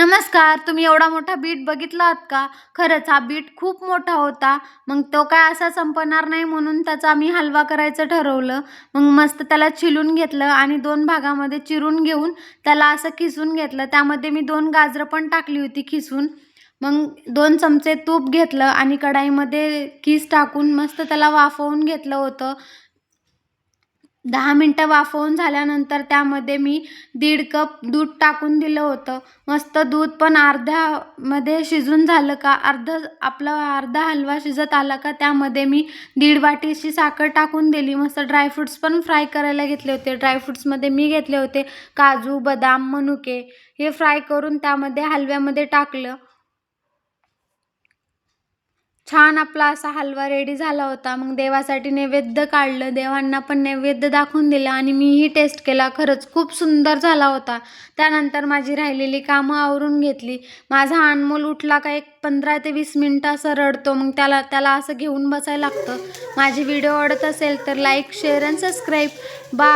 नमस्कार. तुम्ही एवढा मोठा बीट बघितला आहात का? खरंच हा बीट खूप मोठा होता. मग तो काय असा संपणार नाही म्हणून त्याचा आम्ही हलवा करायचं ठरवलं. मग मस्त त्याला छिलून घेतलं आणि 2 भागामध्ये चिरून घेऊन त्याला असं किसून घेतलं. त्यामध्ये मी 2 गाजरं पण टाकली होती खिसून. मग 2 चमचे तूप घेतलं आणि कढईमध्ये कीस टाकून मस्त त्याला वाफवून घेतलं होतं. 10 मिनिटं वाफवून झाल्यानंतर त्यामध्ये मी 1.5 कप दूध टाकून दिलं होतं. मस्त दूध पण अर्ध्यामध्ये शिजून झालं का अर्धा हलवा शिजत आला का त्यामध्ये मी 1.5 वाटी अशी साखर टाकून दिली. मस्त ड्रायफ्रुट्स पण फ्राय करायला घेतले होते. ड्रायफ्रुट्समध्ये मी घेतले होते काजू, बदाम, मनुके हे फ्राय करून त्यामध्ये हलव्यामध्ये टाकलं. छान आपला असा हलवा रेडी झाला होता. मग देवासाठी नैवेद्य काढलं. देवांना पण नैवेद्य दाखवून दिला आणि मीही टेस्ट केला. खरंच खूप सुंदर झाला होता. त्यानंतर माझी राहिलेली कामं आवरून घेतली. माझा अनमोल उठला का एक 15 ते 20 मिनिटं असं रडतो. मग त्याला असं घेऊन बसायला लागतं. माझे व्हिडिओ आवडत असेल तर लाईक, शेअर आणि सबस्क्राईब. बाय.